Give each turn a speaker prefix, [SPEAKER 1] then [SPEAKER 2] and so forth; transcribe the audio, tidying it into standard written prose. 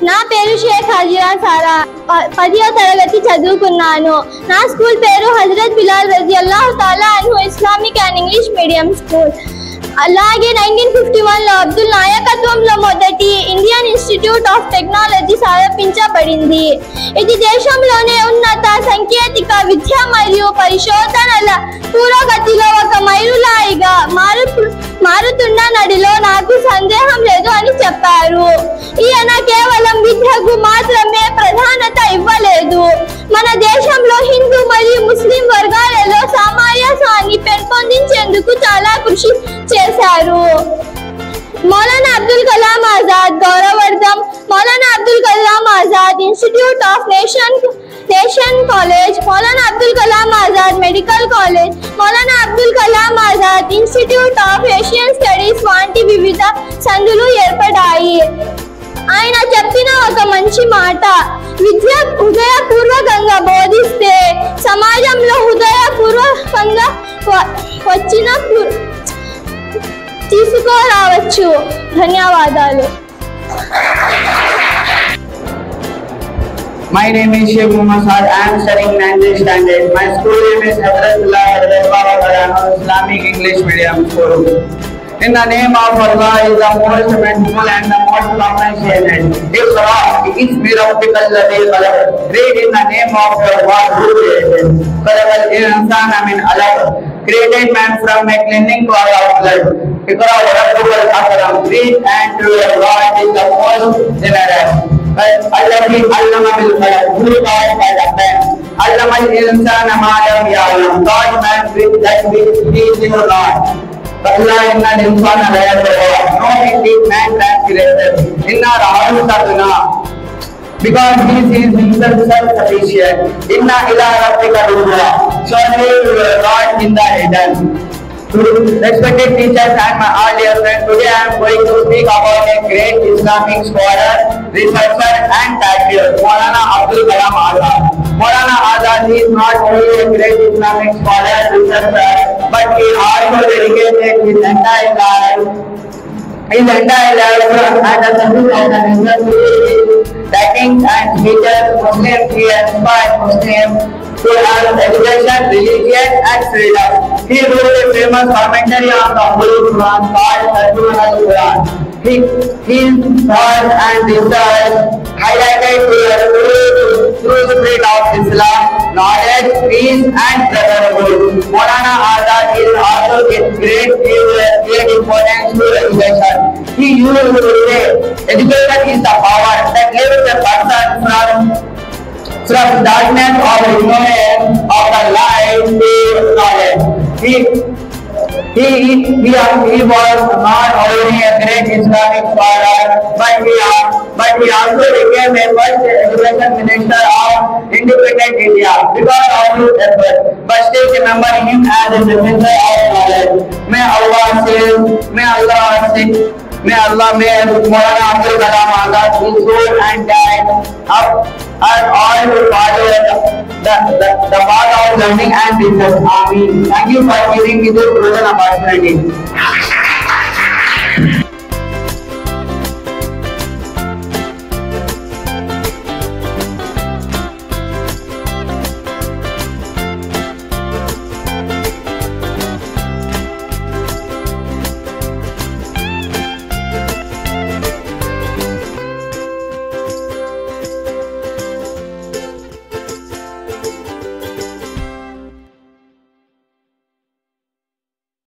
[SPEAKER 1] నా పేరు షేక్ హజీరా సారా 10వ తరగతి చదువుకున్నాను. నా స్కూల్ పేరు హజరత్ బిలాల్ రజియల్లాహు తాలా అన్హు Islamic and English medium school. అలాగే 1951లో అబ్దుల్ నాయకత్వంలో మొదటి ఇండియన్ ఇన్స్టిట్యూట్ ఆఫ్ టెక్నాలజీ స్థాపించబడింది. ఇది దేశంలోనే ఉన్నత సాంకేతిక విద్య మరియు పరిశోధనల పురోగతిలో ఒక మైలురాయిగా మారుతున్న నడిలో నాకు సందేహం లేదు అని చెప్పారు. ఈయన కేవలం విద్యకు మాత్రమే ప్రాధాన్యత ఇవ్వలేదు, మన దేశంలో హిందూ మరియు ముస్లిం వర్గాలలో సామరస్యాన్ని పెంపొందించేందుకు చాలా కృషి చేశారు. మౌలానా అబ్దుల్ కలాం ఆజాద్ గౌరవార్థం Maulana Abdul Kalam Azad institute of nation college, Maulana Abdul Kalam Azad medical college, Maulana Abdul Kalam Azad institute of Asian studies వంటి వివిధ సంస్థలు ఏర్పడ్డాయి. ఆయన చెప్పిన ఒక మంచి మాట, విద్య హృదయపూర్వకంగా బోధిస్తే సమాజంలో హృదయపూర్వకంగా వచ్చిన తీసుకురావచ్చు. ధన్యవాదాలు.
[SPEAKER 2] My name is Sheikh Muhammad Saad. I am studying 9th standard. My school name is Hazrat Bilal Radiallahu Anhu Islamic English Medium School. In the name of Allah is the most merciful and the most compassionate. Iqra bismi rabbikal ladhi khalaq. Read in the name of your God who created. Khalaqal insana min alaq. Created man from a clinging cloud of blood. Iqra wa rabbukal akram. Read and to your God is the most generous. Alladhi allama bil qalam. Who taught by the pen. Allama al insana ma lam ya'lam. Taught man with that which he knew not. Allah inna al-insana la yatgha. No indeed man transgressed. Inna ra'ahu sadna. Because he is himself self-sufficient. Inna ila rabbika ruj'a. Surely your God in the hidden. Respected teachers and my all dear friends, today I am going to speak about a great Islamic scholar, researcher and patriot, Maulana Abdul Kalam Azad. Maulana Azad is not only a great Islamic scholar, researcher, but he also dedicated his entire life as a service of the research, writings and speeches. Muslims, he inspired Muslims to have education, religion and freedom. He wrote a famous commentary on the Holy Quran called Tarjuma al-Quran. His thoughts and research highlighted the true spirit of Islam, knowledge, peace and brotherhood. Maulana Azad is also gives great importance to education. He used to say, education is the power that lifts a person from darkness of ignorance of the light to knowledge. He was not only a great Islamic scholar, but he also became a first education minister of independent India because of his efforts. But still remember him as a defender of knowledge. May Maulana Abdul Kalam Azad his soul and died up and all to follow the path of learning and research. Amin. Thank you for giving me this golden opportunity.